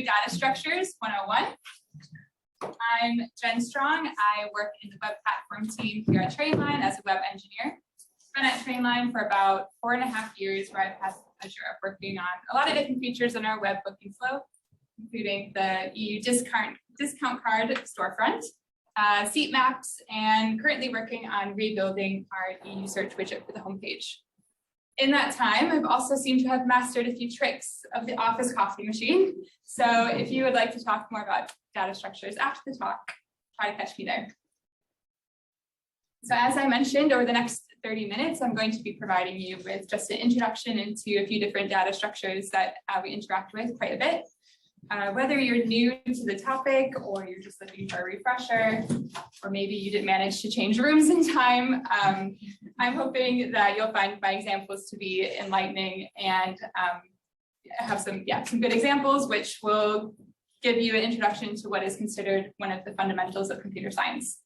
Data Structures 101. I'm Jen Strong. I work in the web platform team here at Trainline as a web engineer. I've been at Trainline for about 4.5 years, where I've had the pleasure of working on a lot of different features in our web booking flow, including the EU discount card storefront, seat maps, and currently working on rebuilding our EU search widget for the homepage. In that time, I've also seemed to have mastered a few tricks of the office coffee machine. So if you would like to talk more about data structures after the talk, try to catch me there. So as I mentioned, over the next 30 minutes, I'm going to be providing you with just an introduction into a few different data structures that we interact with quite a bit. Whether you're new to the topic or you're just looking for a refresher, or maybe you didn't manage to change rooms in time, I'm hoping that you'll find my examples to be enlightening and have some good examples which will give you an introduction to what is considered one of the fundamentals of computer science.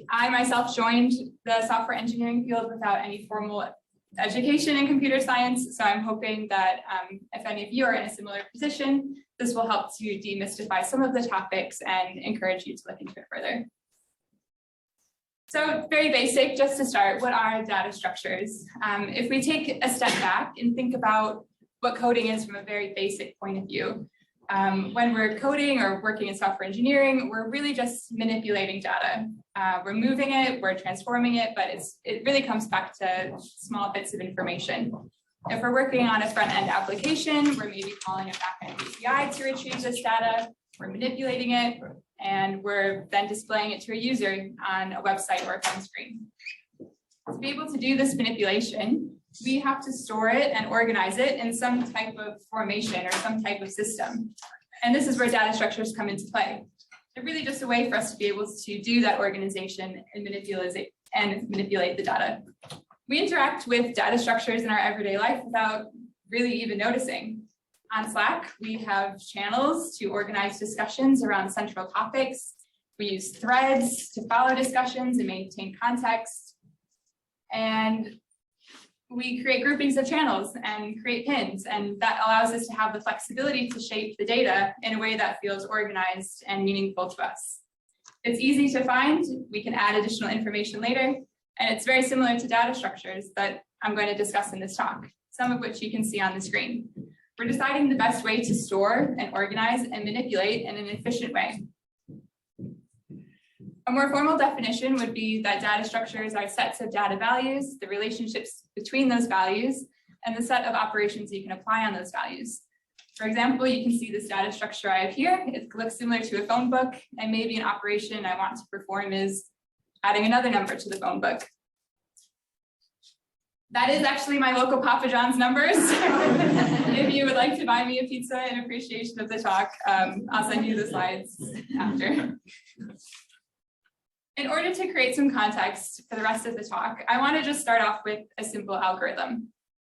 I myself joined the software engineering field without any formal education in computer science, so I'm hoping that if any of you are in a similar position, this will help to demystify some of the topics and encourage you to look into it further. So very basic, just to start, what are data structures? If we take a step back and think about what coding is from a very basic point of view, when we're coding or working in software engineering, we're really just manipulating data. We're moving it, we're transforming it, but it really comes back to small bits of information. If we're working on a front-end application, we're maybe calling a back-end API to retrieve this data, we're manipulating it, and we're then displaying it to a user on a website or a phone screen. To be able to do this manipulation, we have to store it and organize it in some type of formation or some type of system. And this is where data structures come into play. They're really just a way for us to be able to do that organization and manipulate the data. We interact with data structures in our everyday life without really even noticing. On Slack, we have channels to organize discussions around central topics. We use threads to follow discussions and maintain context. And we create groupings of channels and create pins, and that allows us to have the flexibility to shape the data in a way that feels organized and meaningful to us. It's easy to find, we can add additional information later, and it's very similar to data structures that I'm going to discuss in this talk, some of which you can see on the screen. We're deciding the best way to store and organize and manipulate in an efficient way. A more formal definition would be that data structures are sets of data values, the relationships between those values, and the set of operations you can apply on those values. For example, you can see this data structure I have here. It looks similar to a phone book, and maybe an operation I want to perform is adding another number to the phone book. That is actually my local Papa John's numbers. If you would like to buy me a pizza in appreciation of the talk, I'll send you the slides after. In order to create some context for the rest of the talk, I want to just start off with a simple algorithm.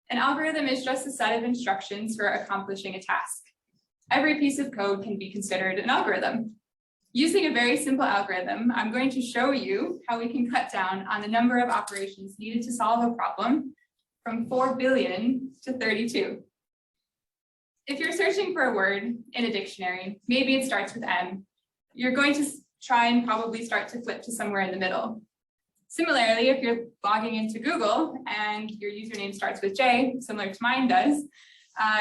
An algorithm is just a set of instructions for accomplishing a task. Every piece of code can be considered an algorithm. Using a very simple algorithm, I'm going to show you how we can cut down on the number of operations needed to solve a problem from 4 billion to 32. If you're searching for a word in a dictionary, maybe it starts with M, you're going to try and probably start to flip to somewhere in the middle. Similarly, if you're logging into Google and your username starts with J, similar to mine does,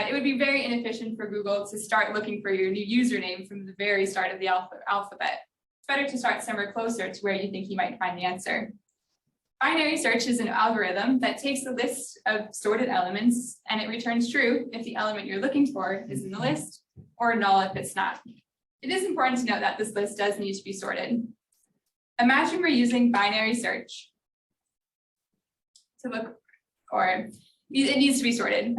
it would be very inefficient for Google to start looking for your new username from the very start of the alphabet. It's better to start somewhere closer to where you think you might find the answer. Binary search is an algorithm that takes a list of sorted elements and it returns true if the element you're looking for is in the list, or null if it's not. It is important to note that this list does need to be sorted. Imagine we're using binary search to look, or it needs to be sorted.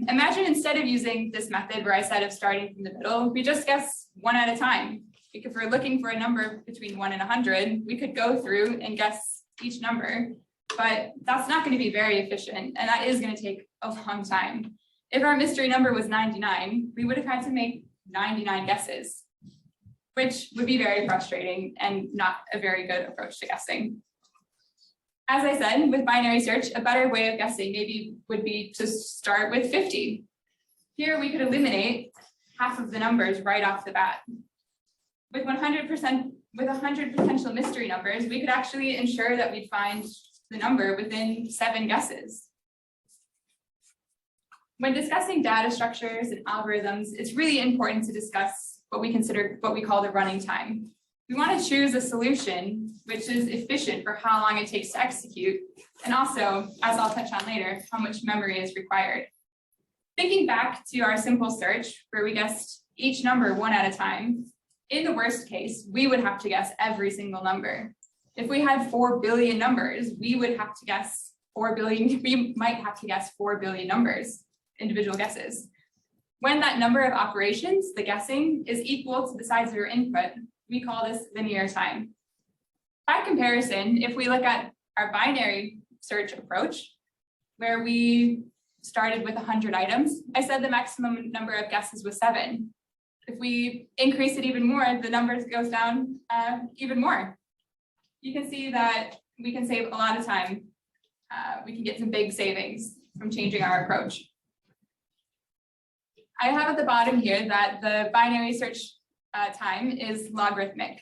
Imagine instead of using this method where I said of starting from the middle, we just guess one at a time. If we're looking for a number between 1 and 100, we could go through and guess each number, but that's not going to be very efficient, and that is going to take a long time. If our mystery number was 99, we would have had to make 99 guesses, which would be very frustrating and not a very good approach to guessing. As I said, with binary search, a better way of guessing maybe would be to start with 50. Here we could eliminate half of the numbers right off the bat. With 100 potential mystery numbers, we could actually ensure that we'd find the number within 7 guesses. When discussing data structures and algorithms, it's really important to discuss what we call the running time. We want to choose a solution which is efficient for how long it takes to execute, and also, as I'll touch on later, how much memory is required. Thinking back to our simple search, where we guessed each number one at a time, in the worst case, we would have to guess every single number. If we had 4 billion numbers, we would have to guess 4 billion, we might have to guess 4 billion numbers, individual guesses. When that number of operations, the guessing, is equal to the size of your input, we call this linear time. By comparison, if we look at our binary search approach, where we started with 100 items, I said the maximum number of guesses was 7. If we increase it even more, the numbers goes down even more. You can see that we can save a lot of time. We can get some big savings from changing our approach. I have at the bottom here that the binary search time is logarithmic.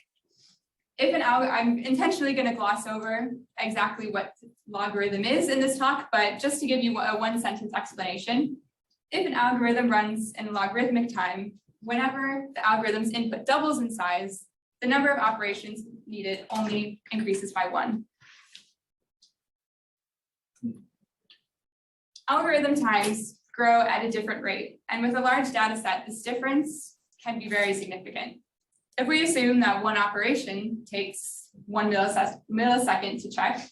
I'm intentionally going to gloss over exactly what logarithm is in this talk, but just to give you a one-sentence explanation, if an algorithm runs in logarithmic time, whenever the algorithm's input doubles in size, the number of operations needed only increases by 1. Algorithm times grow at a different rate, and with a large data set, this difference can be very significant. If we assume that one operation takes 1 millisecond to check,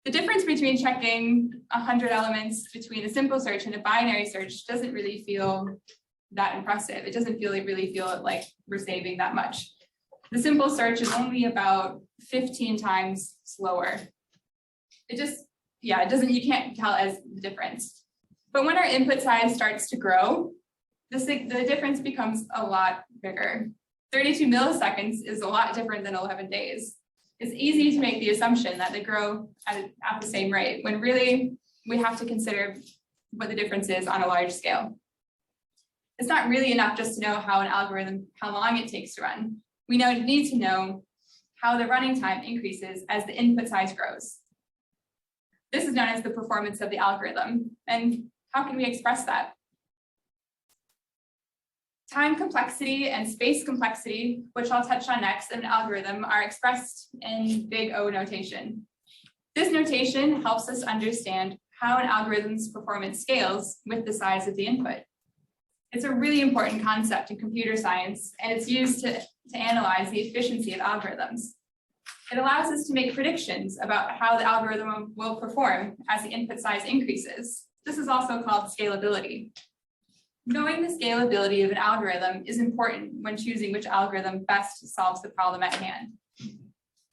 the difference between checking 100 elements between a simple search and a binary search doesn't really feel that impressive. It doesn't really feel like we're saving that much. The simple search is only about 15 times slower. You can't tell as the difference. But when our input size starts to grow, the difference becomes a lot bigger. 32 milliseconds is a lot different than 11 days. It's easy to make the assumption that they grow at the same rate, when really we have to consider what the difference is on a large scale. It's not really enough just to know how long it takes to run. We need to know how the running time increases as the input size grows. This is known as the performance of the algorithm. And how can we express that? Time complexity and space complexity, which I'll touch on next in an algorithm, are expressed in big O notation. This notation helps us understand how an algorithm's performance scales with the size of the input. It's a really important concept in computer science, and it's used to analyze the efficiency of algorithms. It allows us to make predictions about how the algorithm will perform as the input size increases. This is also called scalability. Knowing the scalability of an algorithm is important when choosing which algorithm best solves the problem at hand.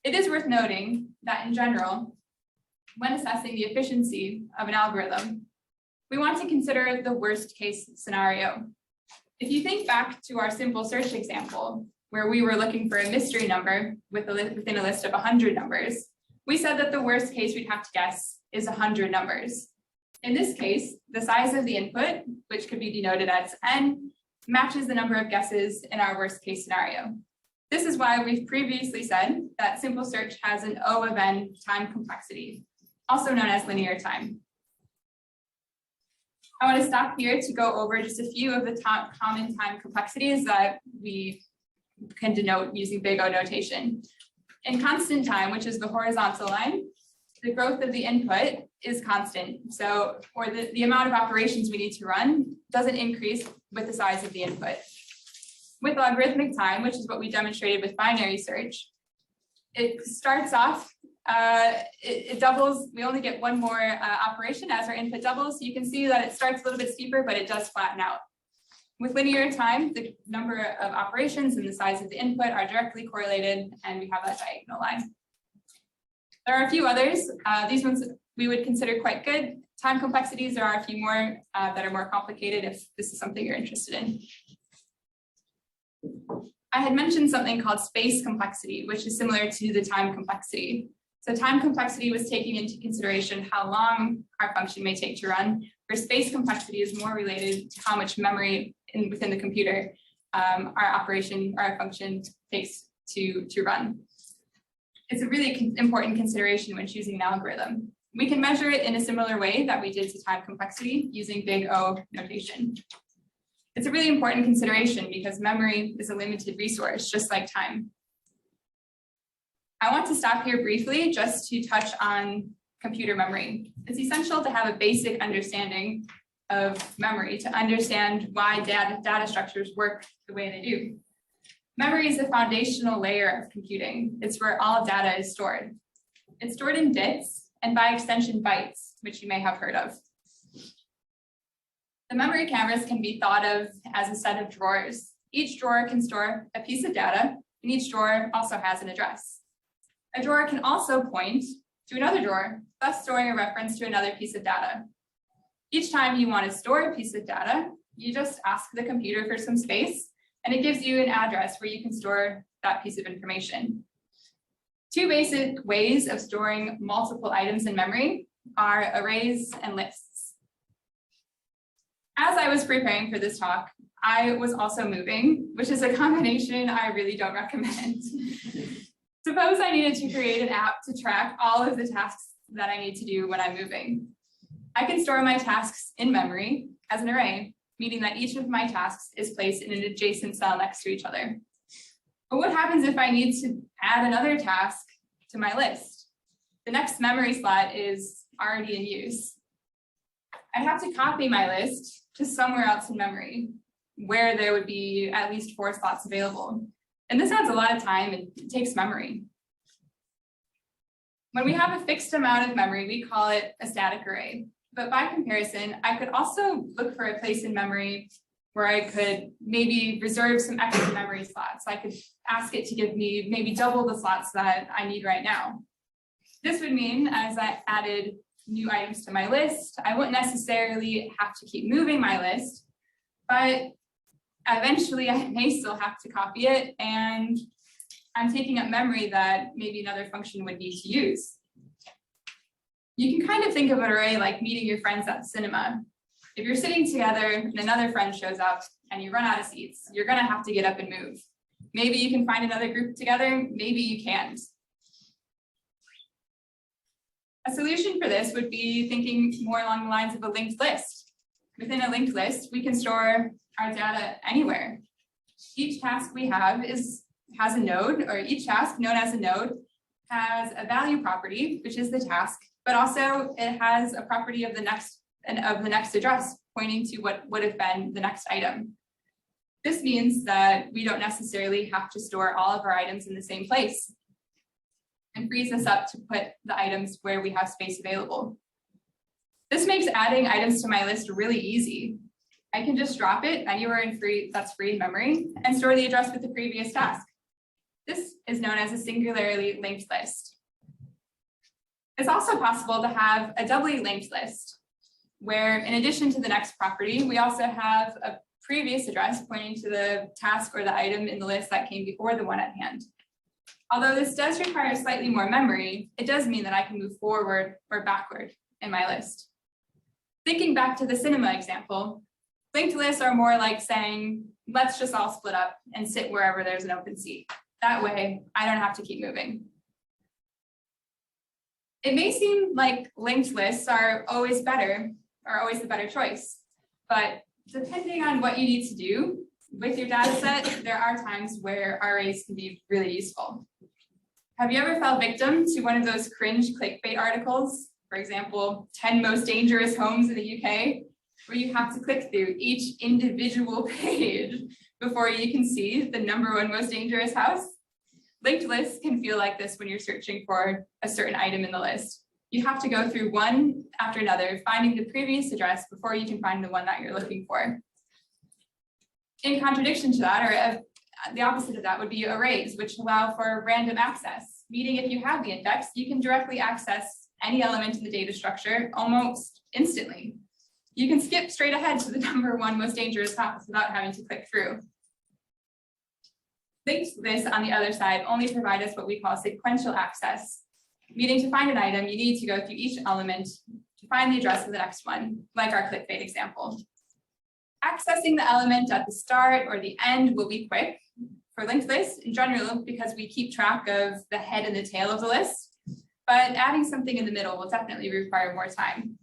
It is worth noting that in general, when assessing the efficiency of an algorithm, we want to consider the worst case scenario. If you think back to our simple search example, where we were looking for a mystery number within a list of 100 numbers, we said that the worst case we'd have to guess is 100 numbers. In this case, the size of the input, which could be denoted as n, matches the number of guesses in our worst case scenario. This is why we've previously said that simple search has an O of n time complexity, also known as linear time. I want to stop here to go over just a few of the common time complexities that we can denote using big O notation. In constant time, which is the horizontal line, the growth of the input is constant. Or the amount of operations we need to run doesn't increase with the size of the input. With logarithmic time, which is what we demonstrated with binary search, it starts off, it doubles. We only get one more operation as our input doubles. So you can see that it starts a little bit steeper, but it does flatten out. With linear time, the number of operations and the size of the input are directly correlated, and we have that diagonal line. There are a few others. These ones we would consider quite good. Time complexities, there are a few more that are more complicated if this is something you're interested in. I had mentioned something called space complexity, which is similar to the time complexity. So time complexity was taking into consideration how long our function may take to run, where space complexity is more related to how much memory within the computer. our operation or our function takes to run. It's a really important consideration when choosing an algorithm. We can measure it in a similar way that we did to time complexity using big O notation. It's a really important consideration because memory is a limited resource, just like time. I want to stop here briefly just to touch on computer memory. It's essential to have a basic understanding of memory to understand why data structures work the way they do. Memory is the foundational layer of computing. It's where all data is stored. It's stored in bits and by extension bytes, which you may have heard of. The memory cameras can be thought of as a set of drawers. Each drawer can store a piece of data, and each drawer also has an address. A drawer can also point to another drawer, thus storing a reference to another piece of data. Each time you want to store a piece of data, you just ask the computer for some space, and it gives you an address where you can store that piece of information. Two basic ways of storing multiple items in memory are arrays and lists. As I was preparing for this talk, I was also moving, which is a combination I really don't recommend. Suppose I needed to create an app to track all of the tasks that I need to do when I'm moving. I can store my tasks in memory as an array, meaning that each of my tasks is placed in an adjacent cell next to each other. But what happens if I need to add another task to my list? The next memory slot is already in use. I'd have to copy my list to somewhere else in memory, where there would be at least 4 slots available. And this adds a lot of time and it takes memory. When we have a fixed amount of memory, we call it a static array. But by comparison, I could also look for a place in memory where I could maybe reserve some extra memory slots. I could ask it to give me maybe double the slots that I need right now. This would mean as I added new items to my list, I wouldn't necessarily have to keep moving my list, but eventually I may still have to copy it, and I'm taking up memory that maybe another function would need to use. You can kind of think of an array like meeting your friends at the cinema. If you're sitting together and another friend shows up and you run out of seats, you're gonna have to get up and move. Maybe you can find another group together, maybe you can't. A solution for this would be thinking more along the lines of a linked list. Within a linked list, we can store our data anywhere. Each task we have has a node, or each task known as a node has a value property, which is the task, but also it has a property of the next address, pointing to what would have been the next item. This means that we don't necessarily have to store all of our items in the same place, and frees us up to put the items where we have space available. This makes adding items to my list really easy. I can just drop it anywhere that's free in memory and store the address with the previous task. This is known as a singularly linked list. It's also possible to have a doubly linked list, where in addition to the next property, we also have a previous address pointing to the task or the item in the list that came before the one at hand. Although this does require slightly more memory, it does mean that I can move forward or backward in my list. Thinking back to the cinema example, linked lists are more like saying, let's just all split up and sit wherever there's an open seat. That way, I don't have to keep moving. It may seem like linked lists are always the better choice, but depending on what you need to do with your data set, there are times where arrays can be really useful. Have you ever fell victim to one of those cringe clickbait articles? For example, 10 most dangerous homes in the UK, where you have to click through each individual page before you can see the #1 most dangerous house? Linked lists can feel like this when you're searching for a certain item in the list. You have to go through one after another, finding the previous address before you can find the one that you're looking for. In contradiction to that, or the opposite of that, would be arrays, which allow for random access, meaning if you have the index, you can directly access any element in the data structure almost instantly. You can skip straight ahead to the #1 most dangerous house without having to click through. Linked lists, on the other side, only provide us what we call sequential access, meaning to find an item, you need to go through each element to find the address of the next one, like our clickbait example. Accessing the element at the start or the end will be quick for linked lists in general because we keep track of the head and the tail of the list, but adding something in the middle will definitely require more time.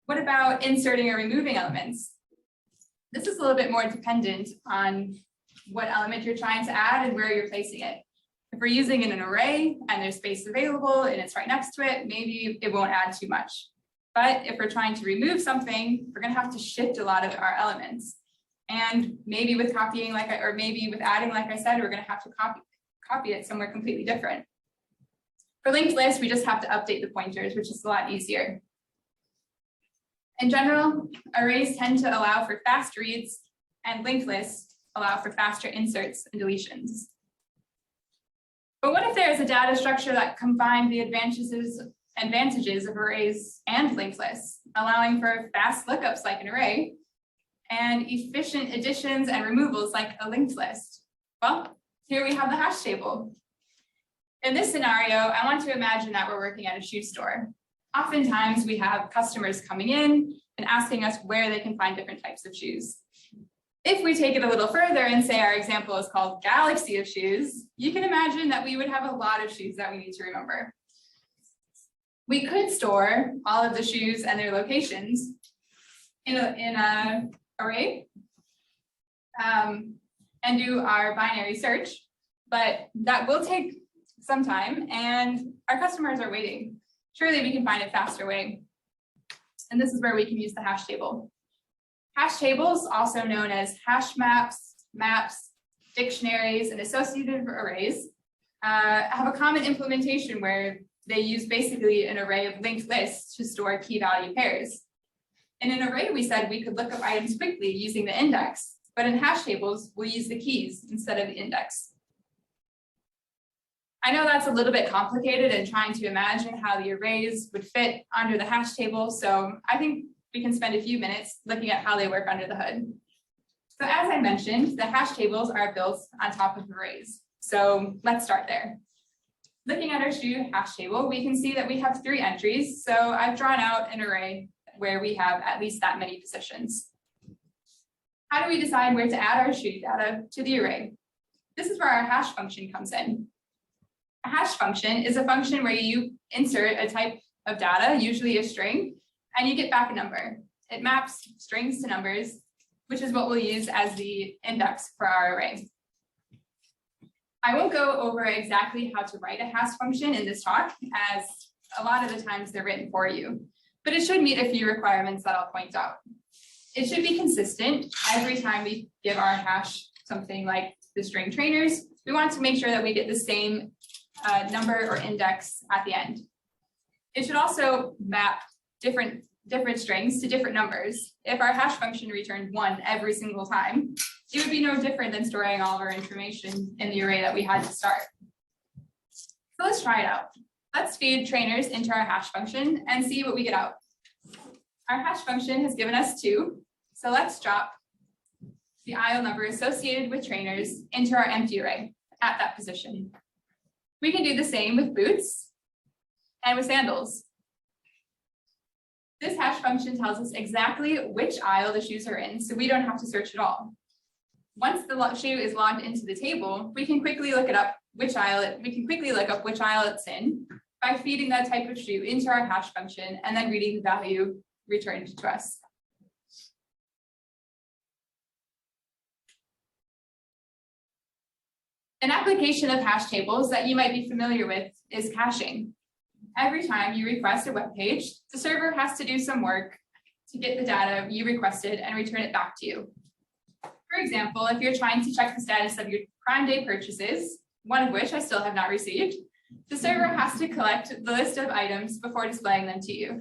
What about inserting or removing elements? This is a little bit more dependent on what element you're trying to add and where you're placing it. If we're using an array and there's space available and it's right next to it, maybe it won't add too much. But if we're trying to remove something, we're going to have to shift a lot of our elements. And maybe with copying, or maybe with adding, like I said, we're going to have to copy it somewhere completely different. For linked lists, we just have to update the pointers, which is a lot easier. In general, arrays tend to allow for fast reads, and linked lists allow for faster inserts and deletions. But what if there is a data structure that combines the advantages of arrays and linked lists, allowing for fast lookups like an array, and efficient additions and removals like a linked list? Well, here we have the hash table. In this scenario, I want to imagine that we're working at a shoe store. Oftentimes, we have customers coming in and asking us where they can find different types of shoes. If we take it a little further and say our example is called Galaxy of Shoes, you can imagine that we would have a lot of shoes that we need to remember. We could store all of the shoes and their locations in an array and do our binary search, but that will take some time and our customers are waiting. Surely we can find a faster way. And this is where we can use the hash table. Hash tables, also known as hash maps, dictionaries, and associative arrays, have a common implementation where they use basically an array of linked lists to store key value pairs. In an array, we said we could look up items quickly using the index, but in hash tables, we'll use the keys instead of the index. I know that's a little bit complicated in trying to imagine how the arrays would fit under the hash table, so I think we can spend a few minutes looking at how they work under the hood. So as I mentioned, the hash tables are built on top of arrays. So let's start there. Looking at our shoe hash table, we can see that we have 3 entries. So I've drawn out an array where we have at least that many positions. How do we decide where to add our shoe data to the array? This is where our hash function comes in. A hash function is a function where you insert a type of data, usually a string, and you get back a number. It maps strings to numbers, which is what we'll use as the index for our array. I won't go over exactly how to write a hash function in this talk, as a lot of the times they're written for you, but it should meet a few requirements that I'll point out. It should be consistent every time we give our hash something like the string trainers. We want to make sure that we get the same number or index at the end. It should also map different strings to different numbers. If our hash function returned 1 every single time, it would be no different than storing all of our information in the array that we had to start. So let's try it out. Let's feed trainers into our hash function and see what we get out. Our hash function has given us 2, so let's drop the aisle number associated with trainers into our empty array at that position. We can do the same with boots and with sandals. This hash function tells us exactly which aisle the shoes are in, so we don't have to search at all. Once the shoe is logged into the table, we can quickly look up which aisle it's in by feeding that type of shoe into our hash function and then reading the value returned to us. An application of hash tables that you might be familiar with is caching. Every time you request a web page, the server has to do some work to get the data you requested and return it back to you. For example, if you're trying to check the status of your Prime Day purchases, one of which I still have not received, the server has to collect the list of items before displaying them to you.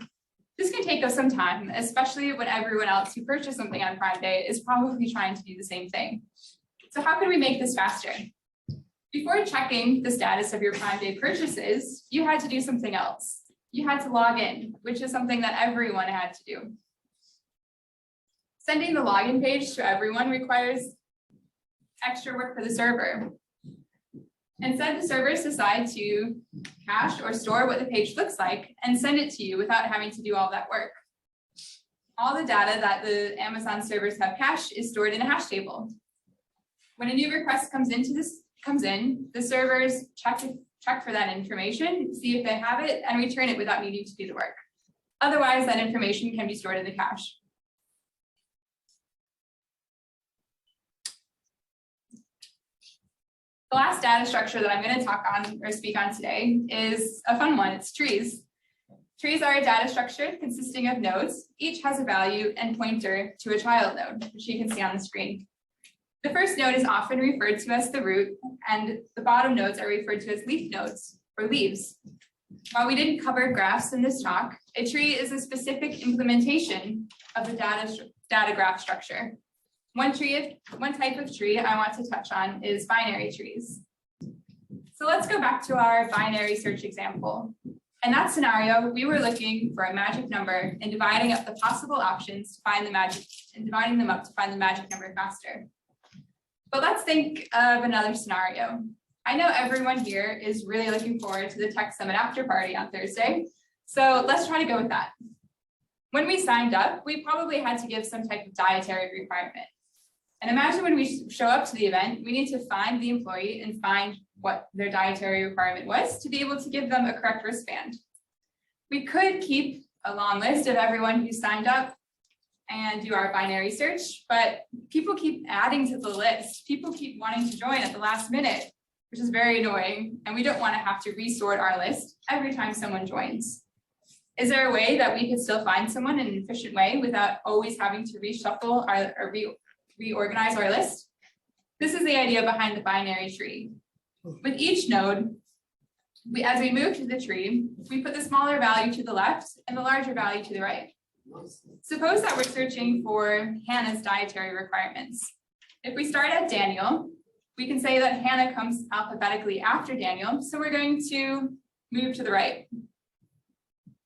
This can take us some time, especially when everyone else who purchased something on Prime Day is probably trying to do the same thing. So how can we make this faster? Before checking the status of your Prime Day purchases, you had to do something else. You had to log in, which is something that everyone had to do. Sending the login page to everyone requires extra work for the server. Instead, the servers decide to cache or store what the page looks like and send it to you without having to do all that work. all the data that the Amazon servers have cached is stored in a hash table. When a new request comes in, the servers check for that information, see if they have it, and return it without needing to do the work. Otherwise, that information can be stored in the cache. The last data structure that I'm going to talk on or speak on today is a fun one. It's trees. Trees are a data structure consisting of nodes. Each has a value and pointer to a child node, which you can see on the screen. The first node is often referred to as the root, and the bottom nodes are referred to as leaf nodes or leaves. While we didn't cover graphs in this talk, a tree is a specific implementation of the data graph structure. One type of tree I want to touch on is binary trees. So let's go back to our binary search example. In that scenario, we were looking for a magic number and dividing up the possible options to find the magic and dividing them up to find the magic number faster. But let's think of another scenario. I know everyone here is really looking forward to the Tech Summit after party on Thursday. So let's try to go with that. When we signed up, we probably had to give some type of dietary requirement. And imagine when we show up to the event, we need to find the employee and find what their dietary requirement was to be able to give them a correct wristband. We could keep a long list of everyone who signed up and do our binary search, but people keep adding to the list. People keep wanting to join at the last minute, which is very annoying, and we don't want to have to resort our list every time someone joins. Is there a way that we could still find someone in an efficient way without always having to reshuffle or reorganize our list? This is the idea behind the binary tree. With each node, as we move to the tree, we put the smaller value to the left and the larger value to the right. Suppose that we're searching for Hannah's dietary requirements. If we start at Daniel, we can say that Hannah comes alphabetically after Daniel, so we're going to move to the right.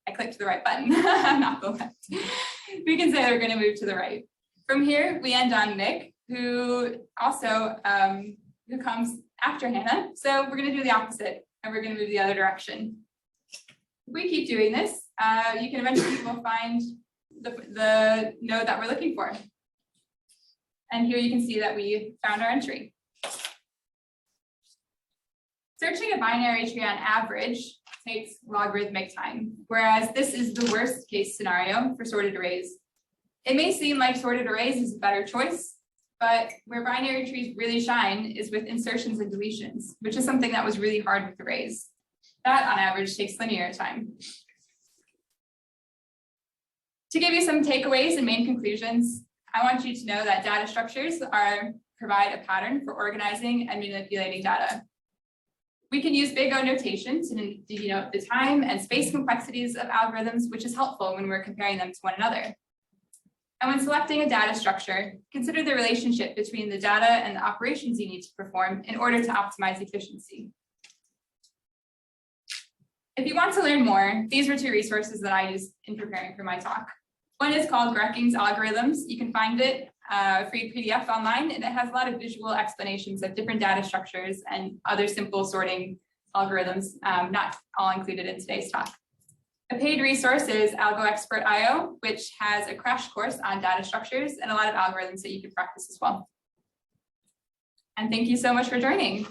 I clicked the right button, not the left. We can say we're going to move to the right. From here, we end on Nick, who also who comes after Hannah. So we're going to do the opposite, and we're going to move the other direction. If we keep doing this, you can eventually find the node that we're looking for. And here you can see that we found our entry. Searching a binary tree on average takes logarithmic time, whereas this is the worst case scenario for sorted arrays. It may seem like sorted arrays is a better choice, but where binary trees really shine is with insertions and deletions, which is something that was really hard with arrays. That on average takes linear time. To give you some takeaways and main conclusions, I want you to know that data structures provide a pattern for organizing and manipulating data. We can use big O notation to denote the time and space complexities of algorithms, which is helpful when we're comparing them to one another. And when selecting a data structure, consider the relationship between the data and the operations you need to perform in order to optimize efficiency. If you want to learn more, these were two resources that I used in preparing for my talk. One is called Grecking's Algorithms. You can find it free PDF online, and it has a lot of visual explanations of different data structures and other simple sorting algorithms, not all included in today's talk. A paid resource is AlgoExpert.io, which has a crash course on data structures and a lot of algorithms that you can practice as well. And thank you so much for joining.